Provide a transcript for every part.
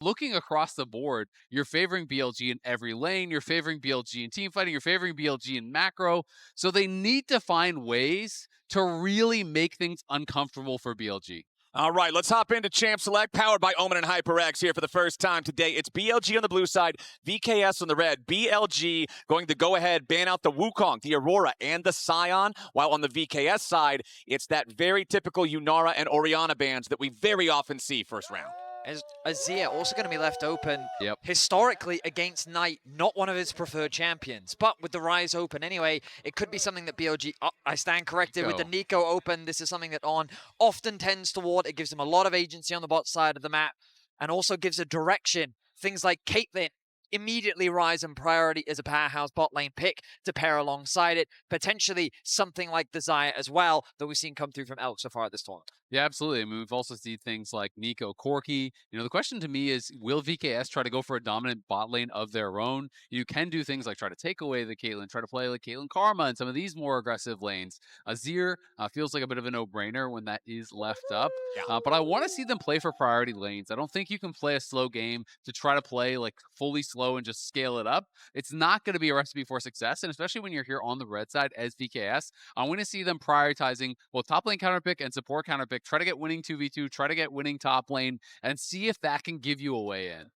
looking across the board, you're favoring BLG in every lane, you're favoring BLG in team fighting, you're favoring BLG in macro. So they need to find ways to really make things uncomfortable for BLG. All right, let's hop into Champ Select, powered by Omen and HyperX here for the first time today. It's BLG on the blue side, VKS on the red. BLG going to go ahead, ban out the Wukong, the Aurora, and the Scion, while on the VKS side, it's that very typical Yunara and Orianna bans that we very often see first round. As Azir also going to be left open, Yep. historically against Knight, not one of his preferred champions. But with the Rise open anyway, it could be something that BLG, I stand corrected, with the Nico open, this is something that On often tends toward. It gives him a lot of agency on the bot side of the map, and also gives a direction. Things like Caitlyn immediately rise in priority as a powerhouse bot lane pick to pair alongside it. Potentially something like the Xayah as well, that we've seen come through from Elk so far at this tournament. Yeah, absolutely. I mean, we've also seen things like Nico, Corki. The question to me is, will VKS try to go for a dominant bot lane of their own? You can do things like try to take away the Caitlyn, try to play like Caitlyn Karma and some of these more aggressive lanes. Azir feels like a bit of a no-brainer when that is left up. Yeah. But I want to see them play for priority lanes. I don't think you can play a slow game to try to play like fully slow and just scale it up. It's not going to be a recipe for success, and especially when you're here on the red side as VKS, I want to see them prioritizing both top lane counterpick and support counterpick. Try to get winning 2v2, try to get winning top lane, and see if that can give you a way in.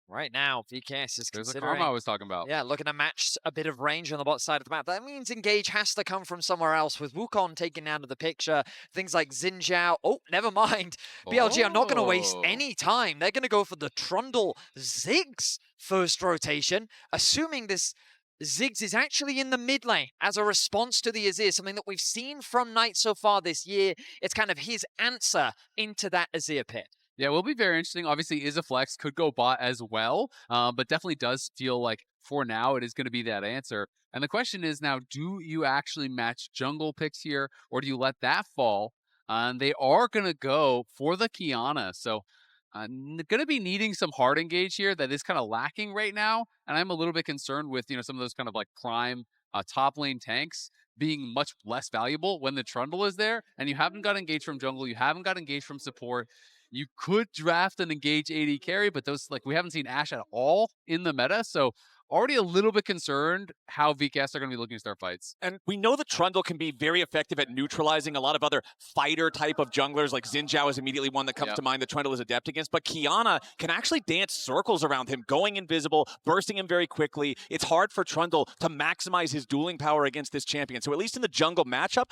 Right now, VKS is There's the considering... Karma I was talking about. Yeah, looking to match a bit of range on the bot side of the map. That means engage has to come from somewhere else, with Wukong taken out of the picture. Things like Xin Zhao. Oh, never mind. BLG are not going to waste any time. They're going to go for the Trundle Ziggs first rotation, assuming this Ziggs is actually in the mid lane as a response to the Azir, something that we've seen from Knight so far this year. It's kind of his answer into that Azir pit. Yeah, it will be very interesting. Obviously, is a flex, could go bot as well, but definitely does feel like for now it is going to be that answer. And the question is now, do you actually match jungle picks here, or do you let that fall? They are going to go for the Kiana, so going to be needing some hard engage here that is kind of lacking right now, and I'm a little bit concerned with some of those kind of like prime top lane tanks being much less valuable when the Trundle is there, and you haven't got engaged from jungle, you haven't got engaged from support. You could draft an engage AD carry, but those, like, we haven't seen Ashe at all in the meta, so already a little bit concerned how VKS are going to be looking to start fights. And we know that Trundle can be very effective at neutralizing a lot of other fighter type of junglers, like Xin Zhao is immediately one that comes to mind that Trundle is adept against, but Kiana can actually dance circles around him, going invisible, bursting him very quickly. It's hard for Trundle to maximize his dueling power against this champion. So at least in the jungle matchup,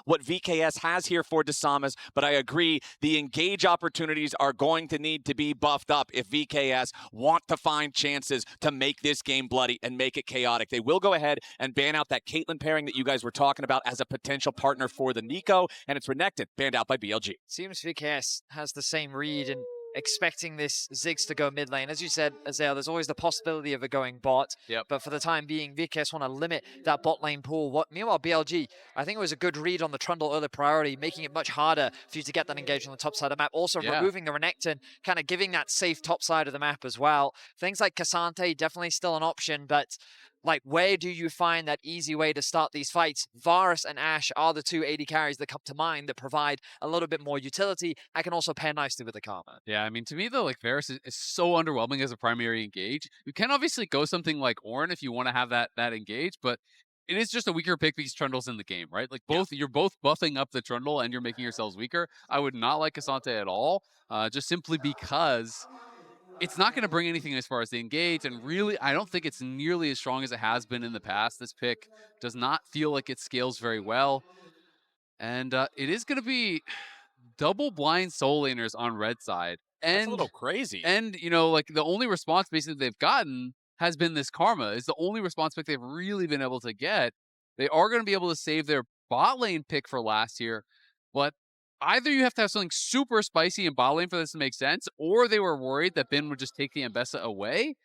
what VKS has here for Desamas, but I agree, the engage opportunities are going to need to be buffed up if VKS want to find chances to make this game bloody and make it chaotic. They will go ahead and ban out that Caitlyn pairing that you guys were talking about as a potential partner for the Nico, and it's Renekton, banned out by BLG. Seems VKS has the same read and expecting this Ziggs to go mid lane. As you said, Azale, there's always the possibility of it going bot. But for the time being, VKS want to limit that bot lane pool. Meanwhile, BLG, I think it was a good read on the Trundle early priority, making it much harder for you to get that engaged on the top side of the map. Also removing the Renekton, kind of giving that safe top side of the map as well. Things like Cassante, definitely still an option, but like, where do you find that easy way to start these fights? Varus and Ashe are the two AD carries that come to mind that provide a little bit more utility. I can also pair nicely with the Karma. Yeah, I mean, to me, though, like, Varus is so underwhelming as a primary engage. You can obviously go something like Ornn if you want to have that engage, but it is just a weaker pick because Trundle's in the game, right? Like, you're both buffing up the Trundle and you're making yourselves weaker. I would not like Cassante at all, just simply because it's not going to bring anything as far as the engage, and really, I don't think it's nearly as strong as it has been in the past. This pick does not feel like it scales very well, and it is going to be double blind soul laners on red side. And that's a little crazy. And, like, the only response basically they've gotten has been this Karma. It's the only response pick they've really been able to get. They are going to be able to save their bot lane pick for last year, but either you have to have something super spicy in bot lane for this to make sense, or they were worried that Bin would just take the Ambessa away.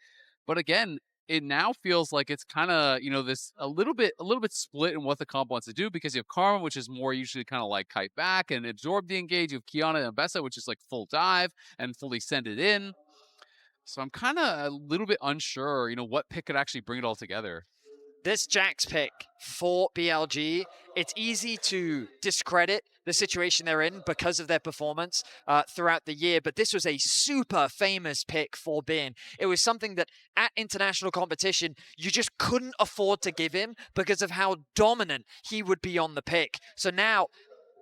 But again, it now feels like it's kind of, this a little bit split in what the comp wants to do, because you have Karma, which is more usually kind of like kite back and absorb the engage. You have Kiana and Ambessa, which is like full dive and fully send it in. So I'm kind of a little bit unsure, what pick could actually bring it all together. This Jax pick for BLG, it's easy to discredit the situation they're in because of their performance throughout the year, but this was a super famous pick for Bin. It was something that at international competition, you just couldn't afford to give him because of how dominant he would be on the pick. So now,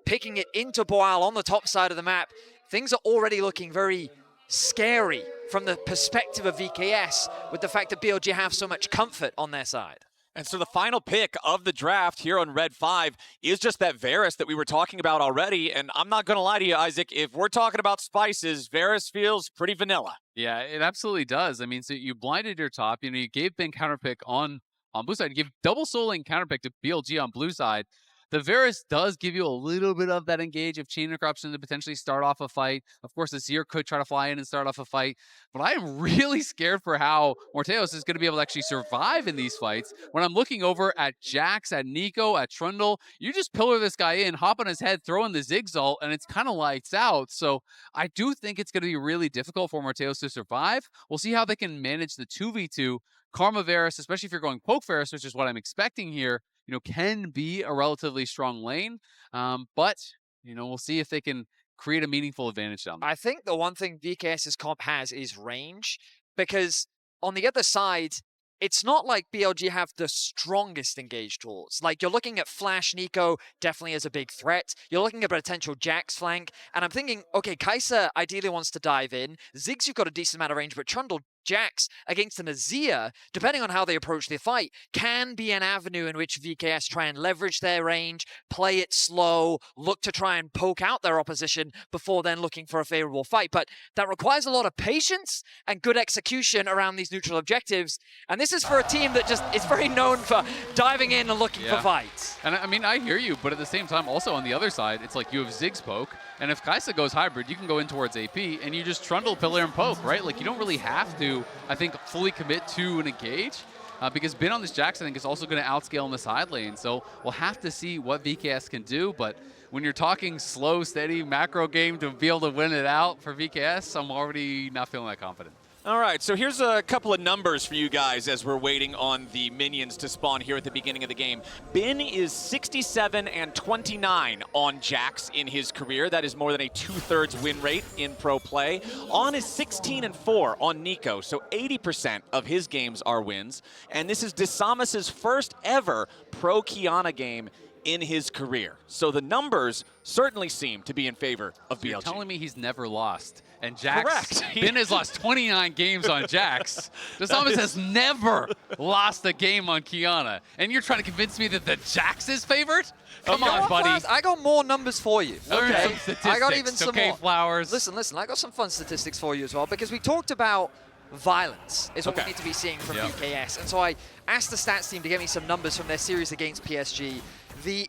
picking it into Boal on the top side of the map, things are already looking very scary from the perspective of VKS with the fact that BLG have so much comfort on their side. And so the final pick of the draft here on Red 5 is just that Varus that we were talking about already. And I'm not going to lie to you, Isaac, if we're talking about spices, Varus feels pretty vanilla. Yeah, it absolutely does. I mean, so you blinded your top. You know, you gave Ben counterpick on blue side. You give double soling counterpick to BLG on blue side. The Varus does give you a little bit of that engage of chain interruption to potentially start off a fight. Of course, Azir could try to fly in and start off a fight, but I am really scared for how Morteos is going to be able to actually survive in these fights. When I'm looking over at Jax, at Nico, at Trundle, you just pillar this guy in, hop on his head, throw in the Zigzalt, and it's kind of lights out. So I do think it's going to be really difficult for Morteos to survive. We'll see how they can manage the 2v2. Karma Varus, especially if you're going poke Varus, which is what I'm expecting here, you know, can be a relatively strong lane. But, you know, we'll see if they can create a meaningful advantage down there. I think the one thing VKS's comp has is range, because on the other side, it's not like BLG have the strongest engage tools. Like, you're looking at Flash Nico definitely as a big threat. You're looking at a potential Jax flank. And I'm thinking, okay, Kai'Sa ideally wants to dive in. Ziggs, you've got a decent amount of range, but Trundle, Jax against an Azir, depending on how they approach the fight, can be an avenue in which VKS try and leverage their range, play it slow, look to try and poke out their opposition before then looking for a favorable fight. But that requires a lot of patience and good execution around these neutral objectives. And this is for a team that just is very known for diving in and looking for fights. And I mean, I hear you, but at the same time, also on the other side, it's like you have Ziggs poke, and if Kai'Sa goes hybrid, you can go in towards AP, and you just Trundle, pillar, and poke, right? Like, you don't really have to, I think, fully commit to an engage, because Bin on this Jax, I think, is also going to outscale in the side lane. So we'll have to see what VKS can do, but when you're talking slow, steady macro game to be able to win it out for VKS, I'm already not feeling that confident. All right, so here's a couple of numbers for you guys as we're waiting on the minions to spawn here at the beginning of the game. Bin is 67 and 29 on Jax in his career. That is more than a 2/3 win rate in pro play. On is 16 and 4 on Nico, so 80% of his games are wins. And this is Desamas' first ever pro Qiyana game in his career. So the numbers certainly seem to be in favor of BLG. You're telling me he's never lost. And Jax, correct. Ben has lost 29 games on Jax. Desamas has never lost a game on Qiyana. And you're trying to convince me that the Jax is favored? Come on, buddy. I got more numbers for you. Learn some statistics. I got even some more. Flowers. Listen, I got some fun statistics for you as well, because we talked about violence is what we need to be seeing from VKS. And so I asked the stats team to get me some numbers from their series against PSG. The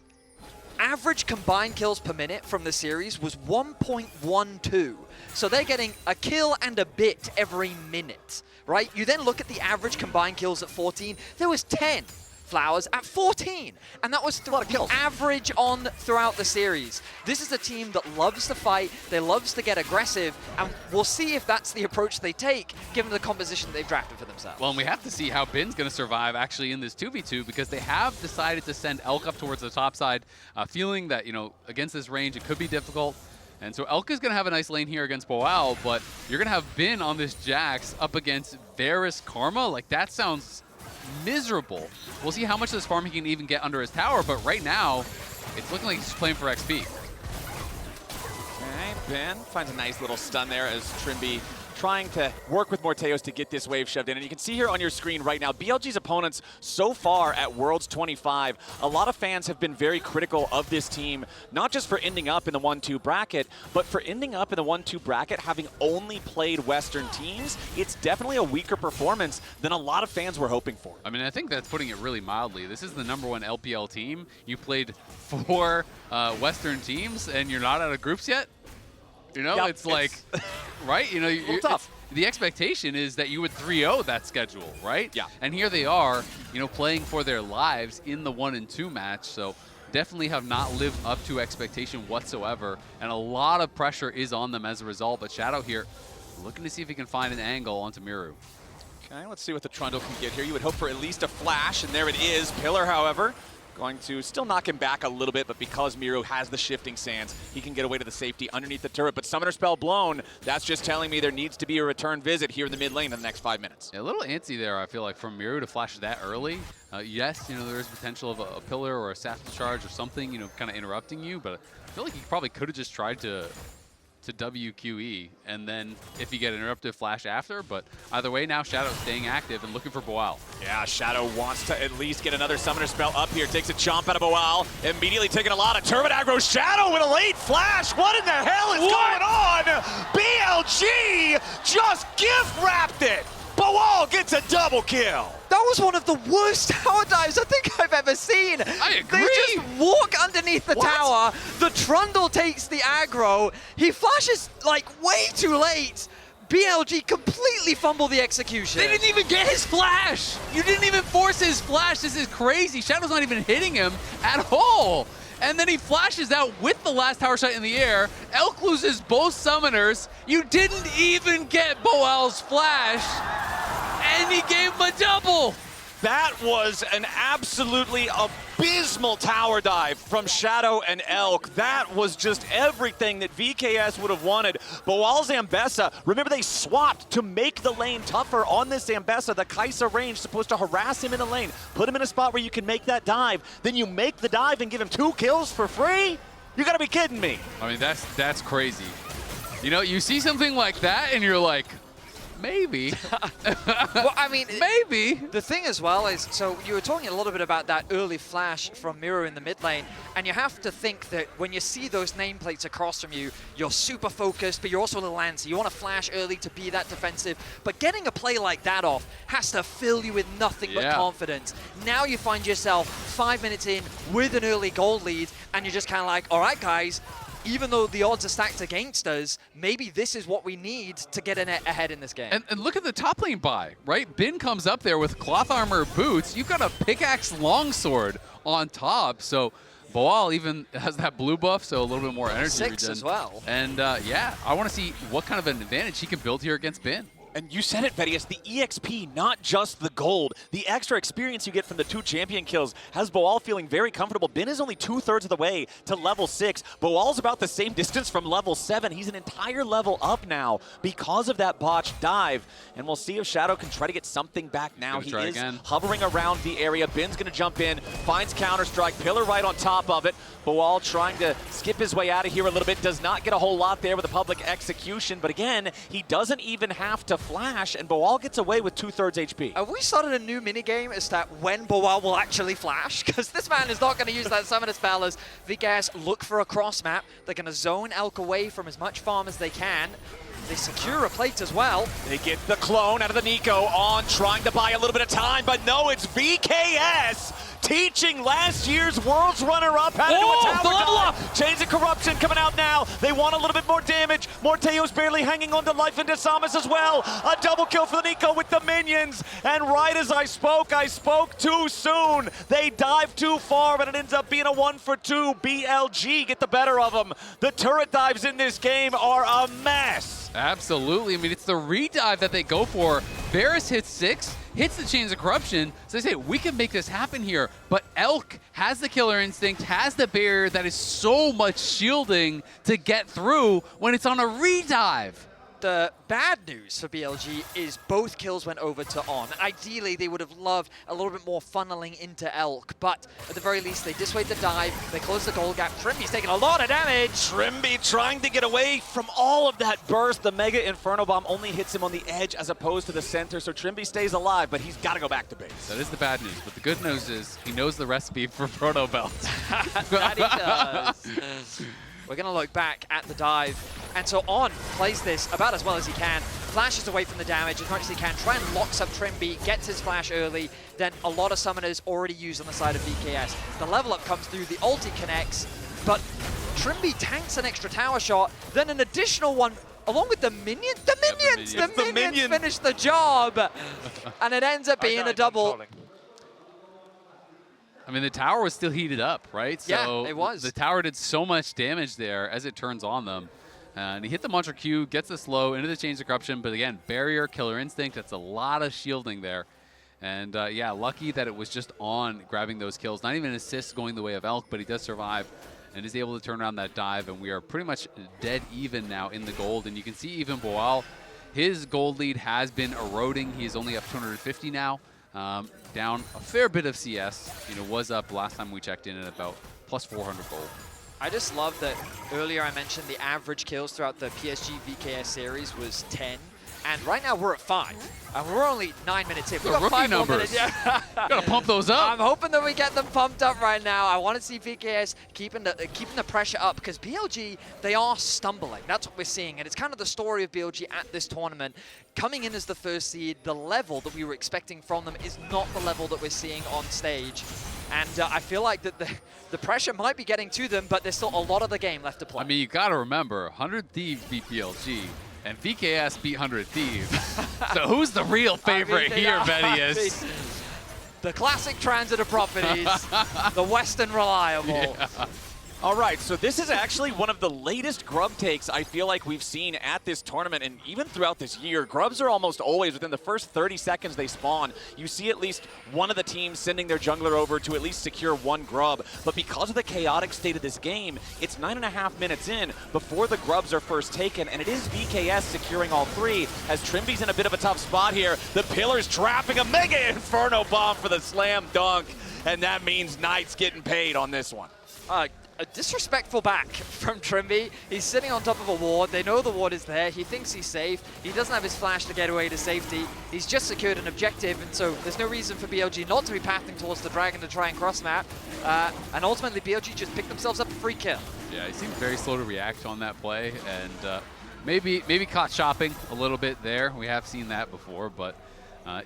average combined kills per minute from the series was 1.12. So they're getting a kill and a bit every minute, right? You then look at the average combined kills at 14. There was 10 Flowers at 14. And that was the average on throughout the series. This is a team that loves to fight. They loves to get aggressive. And we'll see if that's the approach they take, given the composition they've drafted for themselves. Well, and we have to see how Bin's going to survive actually in this 2v2, because they have decided to send Elk up towards the top side, feeling that, you know, against this range, it could be difficult. And so Elk is going to have a nice lane here against Boal, but you're going to have Bin on this Jax up against Varus Karma. Like, that sounds miserable. We'll see how much of this farm he can even get under his tower, but right now, it's looking like he's playing for XP. Okay, Ben finds a nice little stun there as Trimby trying to work with Morteos to get this wave shoved in. And you can see here on your screen right now, BLG's opponents so far at Worlds 25, a lot of fans have been very critical of this team, not just for ending up in the 1-2 bracket, but for ending up in the 1-2 bracket having only played Western teams. It's definitely a weaker performance than a lot of fans were hoping for. I mean, I think that's putting it really mildly. This is the #1 LPL team. You played 4 Western teams, and you're not out of groups yet? You know, it's like, right? You know, tough. The expectation is that you would 3-0 that schedule, right? Yeah. And here they are, you know, playing for their lives in the 1 and 2 match. So definitely have not lived up to expectation whatsoever. And a lot of pressure is on them as a result. But Shadow here looking to see if he can find an angle onto Miru. Okay, let's see what the Trundle can get here. You would hope for at least a flash, and there it is. Pillar, however, Going to still knock him back a little bit, but because Miru has the shifting sands, he can get away to the safety underneath the turret. But Summoner Spell blown, that's just telling me there needs to be a return visit here in the mid lane in the next 5 minutes. Yeah, a little antsy there, I feel like, from Miru to flash that early. Yes, you know, there is potential of a pillar or a satchel charge or something, you know, kind of interrupting you, but I feel like he probably could have just tried to WQE, and then if you get interrupted, flash after. But either way, now Shadow staying active and looking for Boal. Yeah, Shadow wants to at least get another Summoner Spell up here. Takes a chomp out of Boal. Immediately taking a lot of turret aggro. Shadow with a late flash. What in the hell is going on? BLG just gift wrapped it. Boal gets a double kill. That was one of the worst tower dives I think I've ever seen. I agree. They just walk underneath the tower. The Trundle takes the aggro. He flashes like way too late. BLG completely fumble the execution. They didn't even get his flash. You didn't even force his flash. This is crazy. Shadow's not even hitting him at all. And then he flashes out with the last tower shot in the air. Elk loses both summoners. You didn't even get Boal's flash. And he gave him a double. That was an absolutely abysmal tower dive from Shadow and Elk. That was just everything that VKS would have wanted. Boal Zambessa, remember they swapped to make the lane tougher on this Zambessa. The Kaisa range supposed to harass him in the lane, put him in a spot where you can make that dive. Then you make the dive and give him 2 kills for free? You gotta be kidding me. I mean, that's crazy. You know, you see something like that and you're like, maybe. Well, I mean, maybe. The thing as well is, so you were talking a little bit about that early flash from Miru in the mid lane, and you have to think that when you see those nameplates across from you, you're super focused, but you're also a little antsy. You want to flash early to be that defensive, but getting a play like that off has to fill you with nothing but confidence. Now you find yourself 5 minutes in with an early gold lead, and you're just kind of like, all right, guys, even though the odds are stacked against us, maybe this is what we need to get ahead in this game. And look at the top lane buy, right? Bin comes up there with cloth armor boots. You've got a pickaxe longsword on top. So Boal even has that blue buff, so a little bit more energy 6 as well. And yeah, I want to see what kind of an advantage he can build here against Bin. And you said it, Vedius, the EXP, not just the gold. The extra experience you get from the 2 champion kills has Boal feeling very comfortable. Bin is only 2/3 of the way to level 6. Boal's about the same distance from level 7. He's an entire level up now because of that botched dive. And we'll see if Shadow can try to get something back now. He is hovering around the area. Bin's going to jump in, finds Counter-Strike, pillar right on top of it. Boal trying to skip his way out of here a little bit. Does not get a whole lot there with a public execution. But again, he doesn't even have to flash, and Boal gets away with 2/3 HP. Have we started a new minigame as to when Boal will actually flash? Because this man is not going to use that summoner spell as VKS look for a cross map. They're going to zone Elk away from as much farm as they can. They secure a plate as well. They get the clone out of the Nico on, trying to buy a little bit of time, but no, it's VKS teaching last year's Worlds runner-up how to do a tower level up. Chains of Corruption coming out now. They want a little bit more damage. Morteo's barely hanging on to life, into Samus as well. A double kill for the Nico with the minions. And right as I spoke too soon. They dive too far, but it ends up being a 1-for-2. BLG get the better of them. The turret dives in this game are a mess. Absolutely. I mean, it's the redive that they go for. Varus hits 6, hits the Chains of Corruption. So they say, we can make this happen here. But Elk has the killer instinct, has the barrier that is so much shielding to get through when it's on a redive. The bad news for BLG is both kills went over to On. Ideally, they would have loved a little bit more funneling into Elk, but at the very least, they dissuade the dive, they close the goal gap. Trimby's taking a lot of damage. Trimby trying to get away from all of that burst. The Mega Inferno Bomb only hits him on the edge as opposed to the center, so Trimby stays alive, but he's got to go back to base. That is the bad news, but the good news is he knows the recipe for Proto Belt. That he does. We're going to look back at the dive. And so On plays this about as well as he can, flashes away from the damage as much as he can, try and locks up Trimby, gets his flash early, then a lot of summoners already used on the side of VKS. The level up comes through, the ulti connects, but Trimby tanks an extra tower shot, then an additional one along with the minions. The minions finish the job, and it ends up being a double. I mean, the tower was still heated up, right? Yeah, so it was. The tower did so much damage there as it turns on them. And he hit the Mantra Q, gets the slow into the Chains of Corruption, but again, barrier, killer instinct, that's a lot of shielding there. And yeah, lucky that it was just on grabbing those kills. Not even an assist going the way of Elk, but he does survive and is able to turn around that dive. And we are pretty much dead even now in the gold. And you can see even Boal, his gold lead has been eroding. He is only up 250 now, down a fair bit of CS. You know, was up last time we checked in at about plus 400 gold. I just love that earlier I mentioned the average kills throughout the PSG VKS series was 10. And right now we're at 5. And we're only 9 minutes in. We've got rookie 5 more numbers. minutes. Yeah. Gotta pump those up. I'm hoping that we get them pumped up right now. I want to see VKS keeping the pressure up because BLG, they are stumbling. That's what we're seeing. And it's kind of the story of BLG at this tournament. Coming in as the first seed, the level that we were expecting from them is not the level that we're seeing on stage. And I feel like that the pressure might be getting to them, but there's still a lot of the game left to play. I mean, you gotta remember, 100 Thieves beat BLG. And VKS beat 100 Thieves. So who's the real favorite here, Vedius? The classic transitive properties, the Western reliable. Yeah. All right, so this is actually one of the latest grub takes I feel like we've seen at this tournament, and even throughout this year. Grubs are almost always within the first 30 seconds they spawn. You see at least one of the teams sending their jungler over to at least secure one grub. But because of the chaotic state of this game, it's 9.5 minutes in before the grubs are first taken, and it is VKS securing all 3 as Trimby's in a bit of a tough spot here. The Pillar's trapping a Mega Inferno Bomb for the slam dunk, and that means Knight's getting paid on this one. A disrespectful back from Trimby. He's sitting on top of a ward. They know the ward is there. He thinks he's safe. He doesn't have his flash to get away to safety. He's just secured an objective, and so there's no reason for BLG not to be pathing towards the Dragon to try and cross map. And ultimately, BLG just picked themselves up a free kill. Yeah, he seemed very slow to react on that play, and maybe caught shopping a little bit there. We have seen that before, but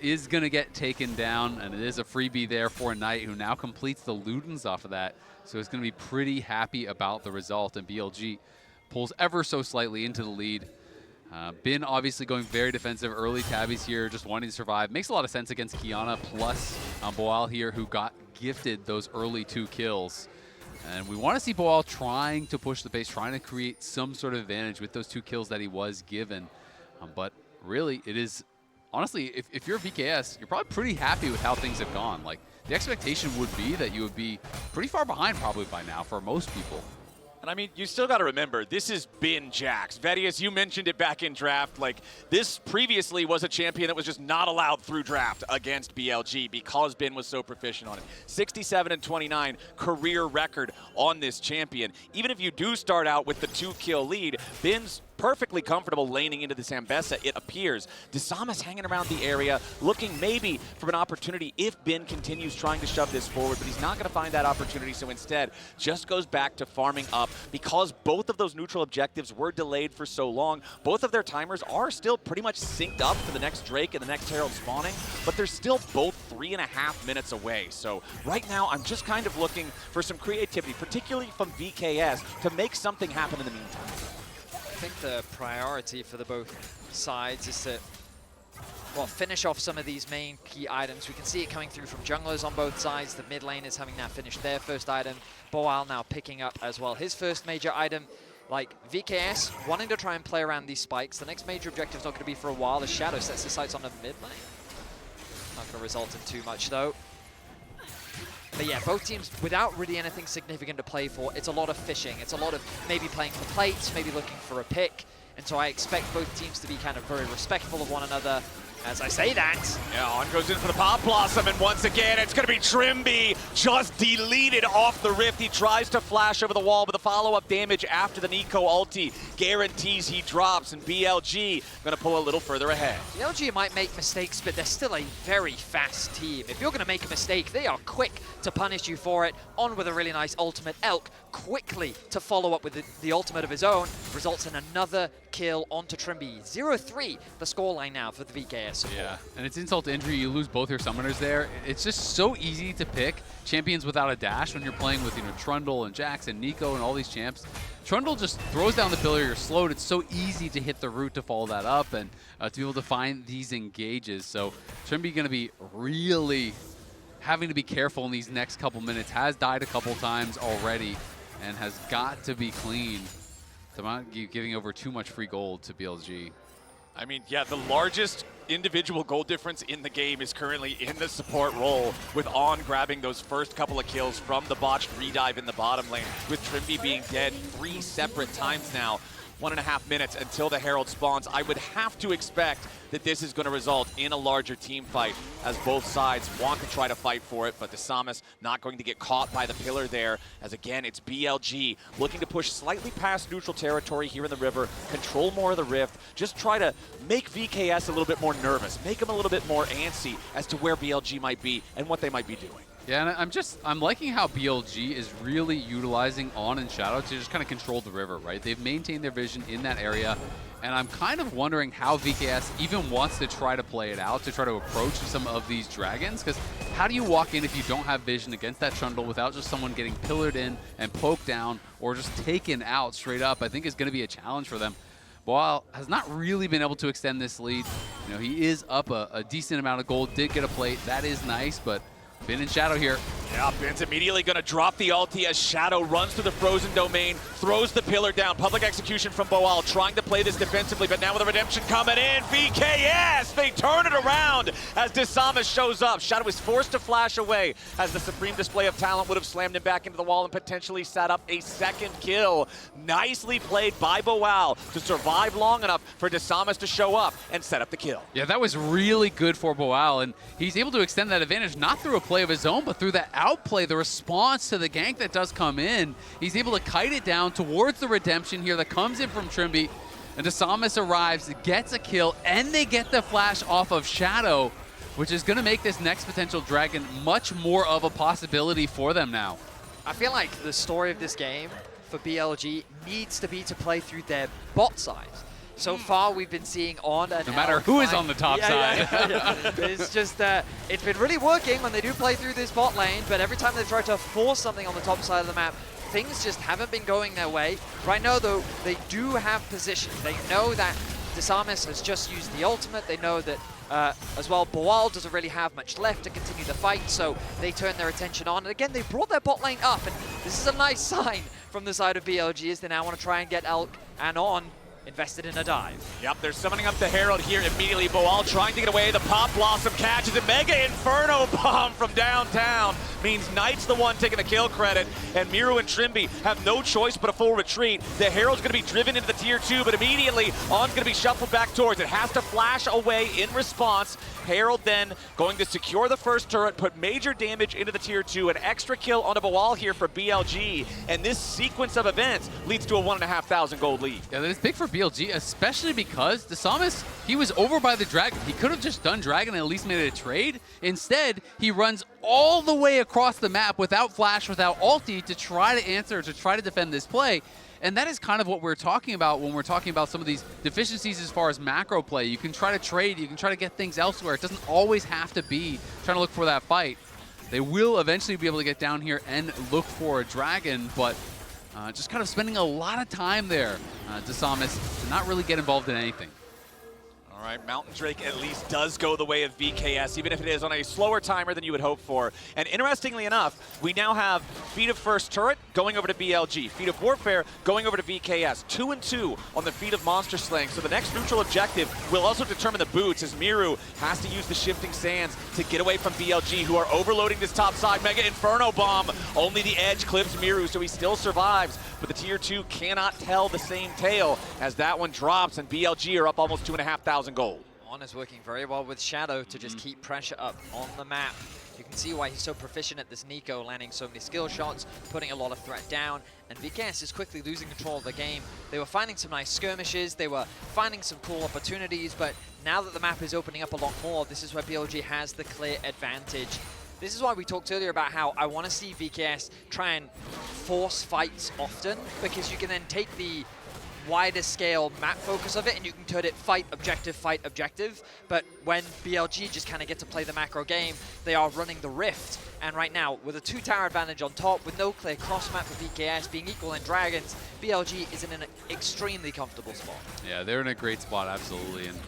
is going to get taken down, and it is a freebie there for Knight, who now completes the Ludens off of that. So he's going to be pretty happy about the result, and BLG pulls ever so slightly into the lead. Bin obviously going very defensive. Early tabbies here, just wanting to survive. Makes a lot of sense against Kiana, plus Boal here, who got gifted those early 2 kills. And we want to see Boal trying to push the pace, trying to create some sort of advantage with those 2 kills that he was given. But really, it is... Honestly, if you're VKS, you're probably pretty happy with how things have gone. Like, the expectation would be that you would be pretty far behind probably by now for most people. And I mean, you still got to remember, this has been Jax. Vedius, you mentioned it back in draft. Like, this previously was a champion that was just not allowed through draft against BLG because Bin was so proficient on it. 67-29 career record on this champion. Even if you do start out with the 2-kill lead, Bin's perfectly comfortable laning into the Zambesa, it appears. Desama's hanging around the area, looking maybe for an opportunity if Bin continues trying to shove this forward, but he's not going to find that opportunity, so instead just goes back to farming up. Because both of those neutral objectives were delayed for so long, both of their timers are still pretty much synced up for the next Drake and the next Herald spawning, but they're still both 3.5 minutes away. So right now, I'm just kind of looking for some creativity, particularly from VKS, to make something happen in the meantime. I think the priority for the both sides is to, well, finish off some of these main key items. We can see it coming through from junglers on both sides. The mid lane is having now finished their first item. Boal now picking up as well his first major item. Like, VKS wanting to try and play around these spikes. The next major objective is not going to be for a while as Shadow sets his sights on the mid lane. Not going to result in too much though. But yeah, both teams, without really anything significant to play for, it's a lot of fishing. It's a lot of maybe playing for plates, maybe looking for a pick. And so I expect both teams to be kind of very respectful of one another. As I say that. Yeah, on goes in for the Pop Blossom, and once again, it's going to be Trimby just deleted off the Rift. He tries to flash over the wall, but the follow-up damage after the Nico ulti guarantees he drops, and BLG going to pull a little further ahead. BLG might make mistakes, but they're still a very fast team. If you're going to make a mistake, they are quick to punish you for it. On with a really nice ultimate. Elk quickly to follow up with the ultimate of his own, results in another kill onto Trimby. 0-3 the scoreline now for the VKS support. Yeah, and it's insult to injury. You lose both your summoners there. It's just so easy to pick champions without a dash when you're playing with, you know, Trundle and Jax and Nico and all these champs. Trundle just throws down the pillar, you're slowed. It's so easy to hit the root to follow that up and to be able to find these engages. So Trimby going to be really having to be careful in these next couple minutes. Has died a couple times already and has got to be clean. So I'm not giving over too much free gold to BLG. I mean, yeah, the largest individual goal difference in the game is currently in the support role, with On grabbing those first couple of kills from the botched redive in the bottom lane, with Trimby being dead 3 separate times now. 1.5 minutes until the Herald spawns. I would have to expect that this is going to result in a larger team fight, as both sides want to try to fight for it, but Desamas not going to get caught by the pillar there, as again, it's BLG looking to push slightly past neutral territory here in the river, control more of the rift, just try to make VKS a little bit more nervous, make them a little bit more antsy as to where BLG might be and what they might be doing. Yeah, and I'm liking how BLG is really utilizing On and Shadow to just kind of control the river, right? They've maintained their vision in that area, and I'm kind of wondering how VKS even wants to try to play it out, to try to approach some of these dragons, because how do you walk in if you don't have vision against that Trundle without just someone getting pillared in and poked down or just taken out straight up? I think is going to be a challenge for them. Boal has not really been able to extend this lead. You know, he is up a decent amount of gold, did get a plate, that is nice, but Bin in Shadow here. Yeah, Bin's immediately going to drop the ulti as Shadow runs through the frozen domain, throws the pillar down. Public execution from Boal, trying to play this defensively, but now with a redemption coming in, VKS, they turn it around as Desamas shows up. Shadow is forced to flash away as the supreme display of talent would have slammed him back into the wall and potentially set up a second kill. Nicely played by Boal to survive long enough for Desamas to show up and set up the kill. Yeah, that was really good for Boal, and he's able to extend that advantage, not through a play of his own, but through that outplay, the response to the gank that does come in. He's able to kite it down towards the redemption here that comes in from Trimby, and Desamas arrives, gets a kill, and they get the flash off of Shadow, which is going to make this next potential dragon much more of a possibility for them now. I feel like the story of this game for BLG needs to be to play through their bot side. So far, we've been seeing On and no matter who is on the top side. It's just it's been really working when they do play through this bot lane, but every time they've tried to force something on the top side of the map, things just haven't been going their way. Right now, though, they do have position. They know that Desamas has just used the ultimate. They know that as well, Boal doesn't really have much left to continue the fight, so they turn their attention on. And again, they brought their bot lane up, and this is a nice sign from the side of BLG as they now want to try and get Elk and On invested in a dive. Yep, they're summoning up the Herald here immediately. Boal trying to get away. The Pop Blossom catches a Mega Inferno Bomb from downtown. Means Knight's the one taking the kill credit, and Miru and Trimby have no choice but a full retreat. The Herald's going to be driven into the tier 2, but immediately On's going to be shuffled back towards it. Has to flash away in response. Herald then going to secure the first turret, put major damage into the tier 2, an extra kill onto Boal here for BLG, and this sequence of events leads to a 1,500 gold lead. Yeah, that is big for BLG, especially because Desamas, he was over by the Dragon. He could have just done Dragon and at least made it a trade. Instead, he runs all the way across the map without flash, without ulti to try to answer, to try to defend this play. And that is kind of what we're talking about when we're talking about some of these deficiencies as far as macro play. You can try to trade, you can try to get things elsewhere. It doesn't always have to be trying to look for that fight. They will eventually be able to get down here and look for a Dragon, but just kind of spending a lot of time there, Desamas, to not really get involved in anything. All right, Mountain Drake at least does go the way of VKS, even if it is on a slower timer than you would hope for. And interestingly enough, we now have Feat of First Turret going over to BLG, Feat of Warfare going over to VKS, 2-2 on the Feat of Monster Slaying. So the next neutral objective will also determine the boots, as Miru has to use the Shifting Sands to get away from BLG, who are overloading this top side. Mega Inferno Bomb, only the edge clips Miru, so he still survives. But the tier 2 cannot tell the same tale as that one drops, and BLG are up almost 2,500 gold. On is working very well with Shadow to just keep pressure up on the map. You can see why he's so proficient at this Nico, landing so many skill shots, putting a lot of threat down, and VKS is quickly losing control of the game. They were finding some nice skirmishes, they were finding some cool opportunities, but now that the map is opening up a lot more, this is where BLG has the clear advantage. This is why we talked earlier about how I want to see VKS try and force fights often, because you can then take the wider scale map focus of it and you can turn it fight, objective. But when BLG just kind of get to play the macro game, they are running the Rift. And right now, with a 2-tower advantage on top, with no clear cross map for VKS, being equal in Dragons, BLG is in an extremely comfortable spot. Yeah, they're in a great spot, absolutely. And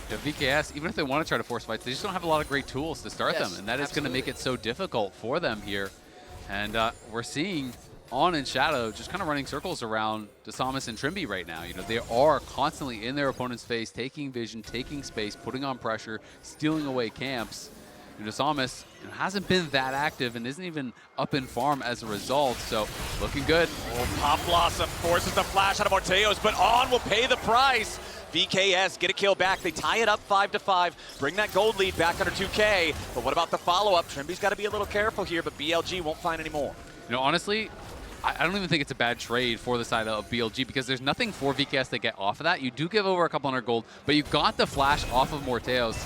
VKS, even if they want to try to force fights, they just don't have a lot of great tools to start them. And that is going to make it so difficult for them here. And we're seeing On and Shadow just kind of running circles around Desamas and Trimby right now. You know, they are constantly in their opponent's face, taking vision, taking space, putting on pressure, stealing away camps. You know, Desamas hasn't been that active and isn't even up in farm as a result, so looking good. Oh, Pop Blossom forces the flash out of Morteos, but On will pay the price. VKS get a kill back. They tie it up 5-5, bring that gold lead back under 2K. But what about the follow-up? Trimby's got to be a little careful here, but BLG won't find any more. You know, honestly, I don't even think it's a bad trade for the side of BLG because there's nothing for VKS to get off of that. You do give over a couple hundred gold, but you got the flash off of Morteos.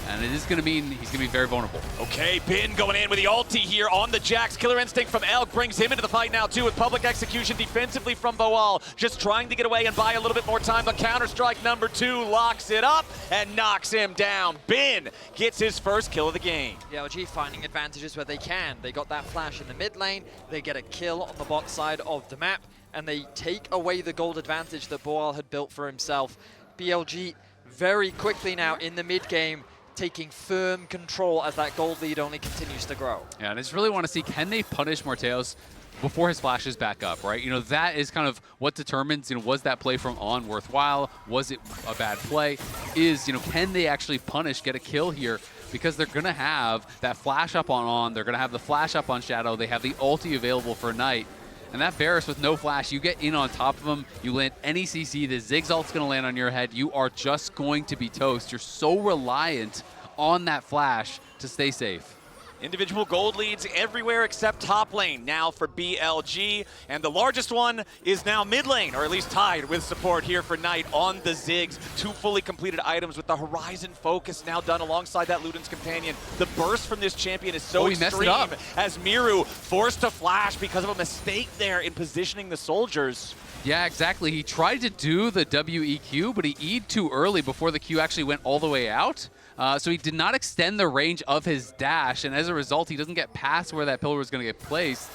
And it is going to mean he's going to be very vulnerable. Okay, Bin going in with the ulti here on the Jax. Killer Instinct from Elk brings him into the fight now, too, with public execution defensively from Boal. Just trying to get away and buy a little bit more time. The counter-strike number 2 locks it up and knocks him down. Bin gets his first kill of the game. BLG finding advantages where they can. They got that flash in the mid lane. They get a kill on the bot side of the map. And they take away the gold advantage that Boal had built for himself. BLG very quickly now in the mid game, taking firm control as that gold lead only continues to grow. Yeah, and I just really want to see, can they punish Morteos before his flash is back up, right? You know, that is kind of what determines, you know, was that play from On worthwhile? Was it a bad play? Is, you know, can they actually punish, get a kill here? Because they're going to have that flash up on they're going to have the flash up on Shadow, they have the ulti available for Knight. And that Varus with no flash, you get in on top of him, you land any CC, the Ziggs ult's going to land on your head, you are just going to be toast. You're so reliant on that flash to stay safe. Individual gold leads everywhere except top lane now for BLG. And the largest one is now mid lane, or at least tied with support here for Knight on the Ziggs. 2 fully completed items with the Horizon Focus now done alongside that Luden's Companion. The burst from this champion is so extreme as Miru forced to flash because of a mistake there in positioning the soldiers. Yeah, exactly. He tried to do the WEQ, but he E'd too early before the Q actually went all the way out. So he did not extend the range of his dash, and as a result, he doesn't get past where that pillar was going to get placed.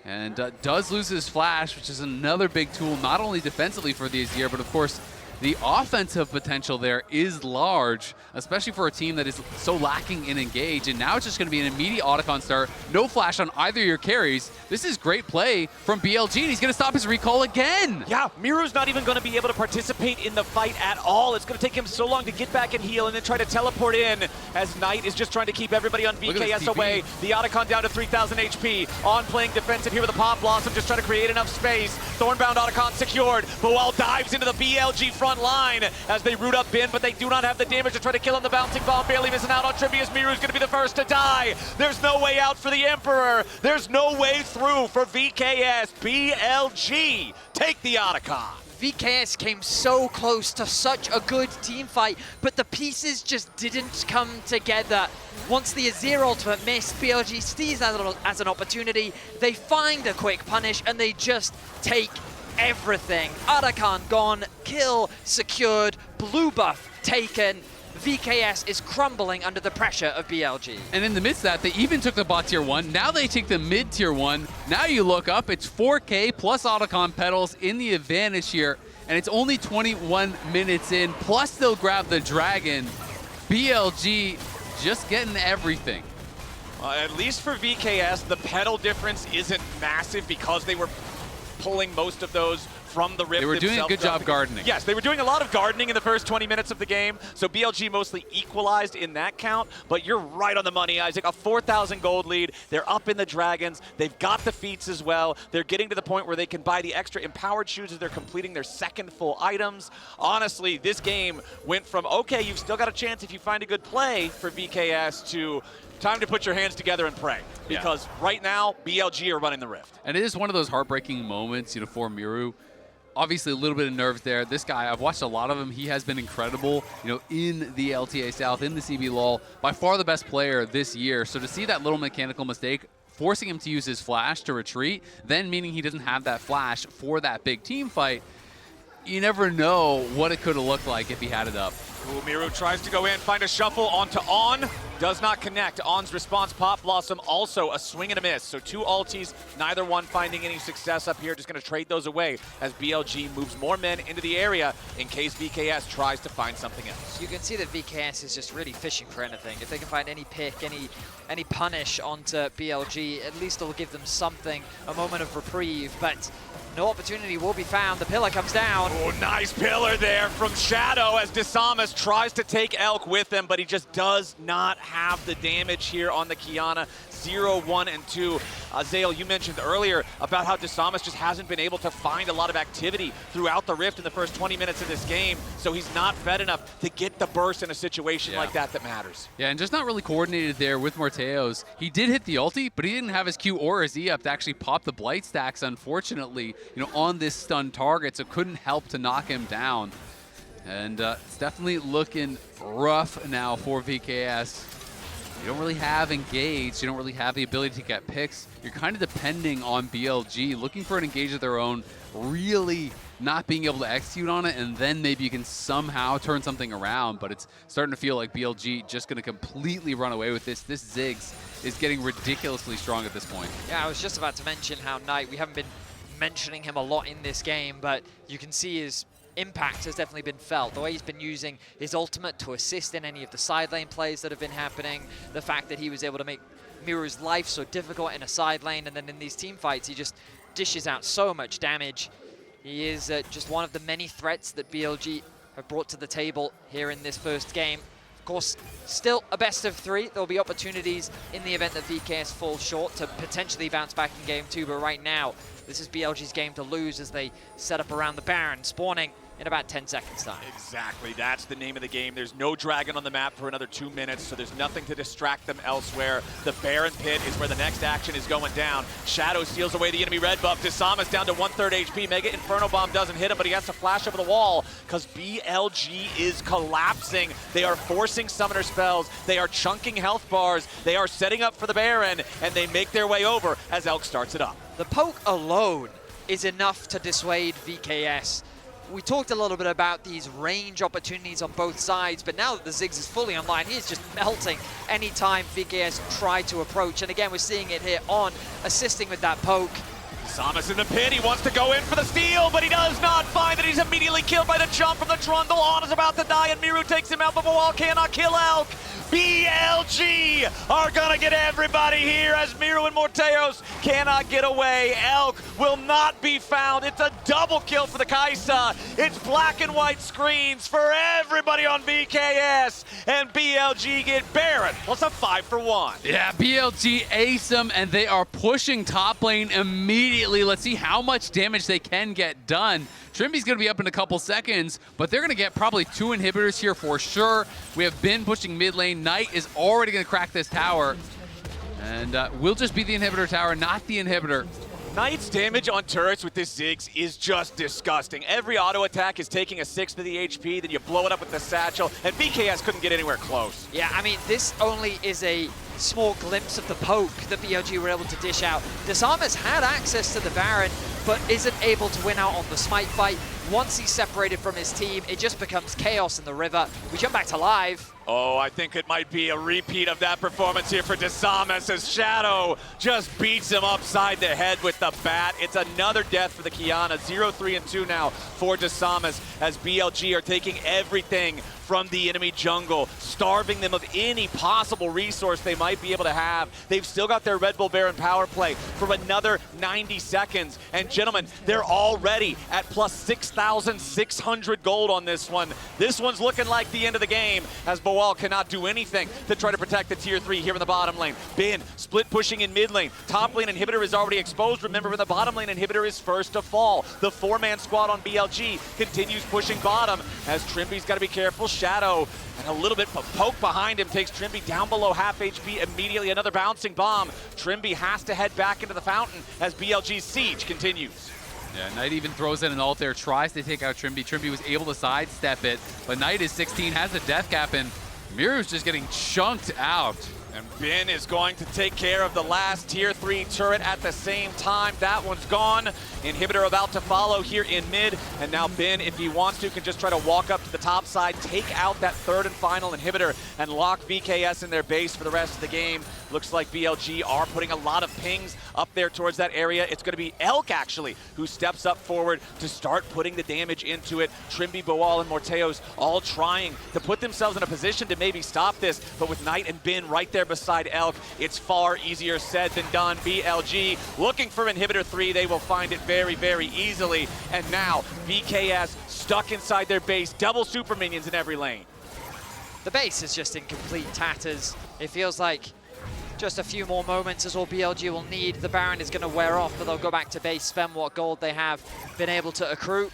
And does lose his flash, which is another big tool, not only defensively for the Azir, but of course, the offensive potential there is large, especially for a team that is so lacking in engage. And now it's just going to be an immediate Otacon start. No flash on either of your carries. This is great play from BLG, and he's going to stop his recall again. Yeah, Miru's not even going to be able to participate in the fight at all. It's going to take him so long to get back and heal and then try to teleport in as Knight is just trying to keep everybody on VKS away. The Otacon down to 3,000 HP. On playing defensive here with a Pop Blossom, just trying to create enough space. Thornbound Otacon secured. Boal dives into the BLG front line as they root up Bin, but they do not have the damage to try to kill him. The bouncing bomb barely missing out on Trimby as Miru's going to be the first to die. There's no way out for the Emperor. There's no way through for VKS. BLG take the Otacon. VKS came so close to such a good team fight, but the pieces just didn't come together. Once the Azir ultimate missed, BLG sees that as an opportunity. They find a quick punish and they just take everything. Otacon gone, kill secured, blue buff taken. VKS is crumbling under the pressure of BLG. And in the midst of that, they even took the bot tier 1. Now they take the mid tier 1. Now you look up, it's 4K plus Otacon pedals in the advantage here. And it's only 21 minutes in, plus they'll grab the dragon. BLG just getting everything. At least for VKS, the pedal difference isn't massive because they were pulling most of those from the Rift. They were doing a good job gardening. Yes, they were doing a lot of gardening in the first 20 minutes of the game, so BLG mostly equalized in that count, but you're right on the money, Isaac. A 4,000 gold lead. They're up in the Dragons. They've got the feats as well. They're getting to the point where they can buy the extra empowered shoes as they're completing their second full items. Honestly, this game went from, okay, you've still got a chance if you find a good play for VKS to time to put your hands together and pray. Because right now, BLG are running the Rift. And it is one of those heartbreaking moments, you know, for Miru. Obviously, a little bit of nerves there. This guy, I've watched a lot of him. He has been incredible, you know, in the LTA South, in the CB LOL. By far the best player this year. So to see that little mechanical mistake, forcing him to use his flash to retreat, then meaning he doesn't have that flash for that big team fight, you never know what it could have looked like if he had it up. Ooh, Miru tries to go in, find a shuffle onto On. Does not connect. On's response, Pop Blossom, also a swing and a miss. So 2 ultis, neither one finding any success up here. Just going to trade those away as BLG moves more men into the area in case VKS tries to find something else. You can see that VKS is just really fishing for anything. If they can find any pick, any punish onto BLG, at least it'll give them something, a moment of reprieve. But no opportunity will be found. The pillar comes down. Oh, nice pillar there from Shadow as Desamas tries to take Elk with him, but he just does not have the damage here on the Qiyana. 0, 1, and 2. Zale, you mentioned earlier about how Desamas just hasn't been able to find a lot of activity throughout the Rift in the first 20 minutes of this game, so he's not fed enough to get the burst in a situation like that matters. Yeah, and just not really coordinated there with Morteos. He did hit the ulti, but he didn't have his Q or his E up to actually pop the Blight stacks, unfortunately, on this stunned target, so couldn't help to knock him down. And it's definitely looking rough now for VKS. You don't really have engage, you don't really have the ability to get picks. You're kind of depending on BLG, looking for an engage of their own, really not being able to execute on it, and then maybe you can somehow turn something around, but it's starting to feel like BLG just going to completely run away with this. This Ziggs is getting ridiculously strong at this point. Yeah, I was just about to mention how Knight, we haven't been mentioning him a lot in this game, but you can see his impact has definitely been felt. The way he's been using his ultimate to assist in any of the side lane plays that have been happening, the fact that he was able to make Miru's life so difficult in a side lane, and then in these team fights, he just dishes out so much damage. He is just one of the many threats that BLG have brought to the table here in this first game. Of course, still a best of 3. There'll be opportunities in the event that VKS falls short to potentially bounce back in game 2, but right now, this is BLG's game to lose as they set up around the Baron, spawning in about 10 seconds time. Exactly, that's the name of the game. There's no dragon on the map for another 2 minutes, so there's nothing to distract them elsewhere. The Baron pit is where the next action is going down. Shadow steals away the enemy red buff. Desamas down to 1/3 HP. Mega Inferno Bomb doesn't hit him, but he has to flash over the wall because BLG is collapsing. They are forcing summoner spells. They are chunking health bars. They are setting up for the Baron, and they make their way over as Elk starts it up. The poke alone is enough to dissuade VKS. We talked a little bit about these range opportunities on both sides, but now that the Ziggs is fully online, he is just melting anytime VKS try to approach. And again, we're seeing it here on assisting with that poke. Samus in the pit, he wants to go in for the steal, but he does not find it. He's immediately killed by the jump from the Trundle. On is about to die, and Miru takes him out, but Bawal cannot kill Elk. BLG are gonna get everybody here as Miru and Morteos cannot get away. Elk will not be found. It's a double kill for the Kaisa. It's black and white screens for everybody on VKS, and BLG get Baron. What's a 5 for 1? Yeah, BLG ace them, and they are pushing top lane immediately. Let's see how much damage they can get done. Trimby's going to be up in a couple seconds, but they're going to get probably 2 inhibitors here for sure. We have been pushing mid lane. Knight is already going to crack this tower, and will just be the inhibitor tower, not the inhibitor. Knight's damage on turrets with this Ziggs is just disgusting. Every auto attack is taking a 1/6 of the HP, then you blow it up with the satchel, and VKS couldn't get anywhere close. Yeah, I mean, this only is a small glimpse of the poke that BLG were able to dish out. Desamas had access to the Baron, but isn't able to win out on the smite fight. Once he's separated from his team, it just becomes chaos in the river. We jump back to live. Oh, I think it might be a repeat of that performance here for Desamas as Shadow just beats him upside the head with the bat. It's another death for the Qiyana. 0, 3, and 2 now for Desamas as BLG are taking everything from the enemy jungle, starving them of any possible resource they might be able to have. They've still got their Red Bull Baron power play for another 90 seconds. And gentlemen, they're already at plus 6,600 gold on this one. This one's looking like the end of the game as Bawal cannot do anything to try to protect the tier 3 here in the bottom lane. Bin split pushing in mid lane. Top lane inhibitor is already exposed. Remember, in the bottom lane inhibitor is first to fall. The 4-man squad on BLG continues pushing bottom as Trimby's got to be careful. Shadow and a little bit of poke behind him takes Trimby down below half HP immediately. Another bouncing bomb. Trimby has to head back into the fountain as BLG's siege continues. Yeah, Knight even throws in an ult there, tries to take out Trimby. Trimby was able to sidestep it, but Knight is 16, has the death cap in. Miru's just getting chunked out. And Bin is going to take care of the last tier 3 turret at the same time. That one's gone. Inhibitor about to follow here in mid. And now Bin, if he wants to, can just try to walk up to the top side, take out that third and final inhibitor, and lock VKS in their base for the rest of the game. Looks like BLG are putting a lot of pings up there towards that area. It's going to be Elk, actually, who steps up forward to start putting the damage into it. Trimby, Boal, and Morteos all trying to put themselves in a position to maybe stop this. But with Knight and Bin right there beside Elk, it's far easier said than done. BLG looking for Inhibitor 3. They will find it very, very easily. And now VKS stuck inside their base. Double super minions in every lane. The base is just in complete tatters. It feels like just a few more moments is all BLG will need. The Baron is going to wear off, but they'll go back to base, spend what gold they have been able to accrue,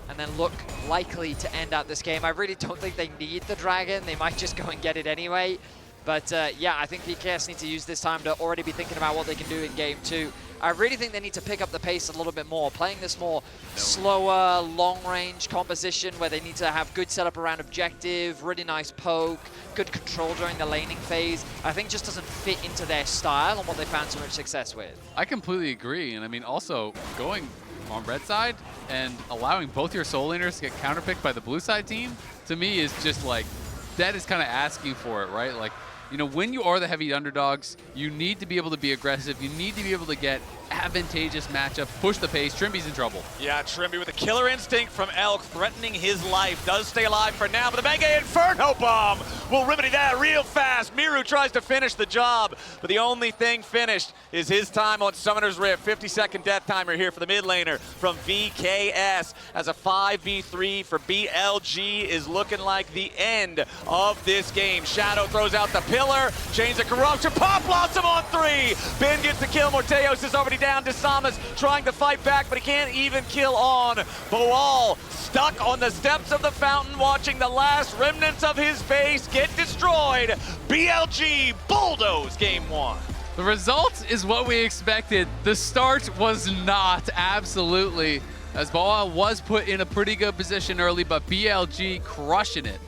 and then look likely to end out this game. I really don't think they need the Dragon. They might just go and get it anyway. But yeah, I think VKS need to use this time to already be thinking about what they can do in game 2. I really think they need to pick up the pace a little bit more, playing this more slower, long-range composition where they need to have good setup around objective, really nice poke, good control during the laning phase. I think just doesn't fit into their style and what they found so much success with. I completely agree, and I mean also going on red side and allowing both your soul laners to get counterpicked by the blue side team, to me is just like, that is kind of asking for it, right? Like, you know, when you are the heavy underdogs, you need to be able to be aggressive. You need to be able to get advantageous matchups, push the pace. Trimby's in trouble. Yeah, Trimby with a killer instinct from Elk, threatening his life. Does stay alive for now, but the Mega Inferno Bomb will remedy that real fast. Miru tries to finish the job, but the only thing finished is his time on Summoner's Rift. 50-second death timer here for the mid laner from VKS, as a 5v3 for BLG is looking like the end of this game. Shadow throws out the pillar, Chains of Corruption, Pop Blossom on 3. Ben gets the kill, Morteos is already down. Desamas trying to fight back, but he can't even kill on. Boal stuck on the steps of the fountain, watching the last remnants of his base get destroyed. BLG bulldoze game 1. The result is what we expected. The start was not, absolutely, as Boal was put in a pretty good position early, but BLG crushing it.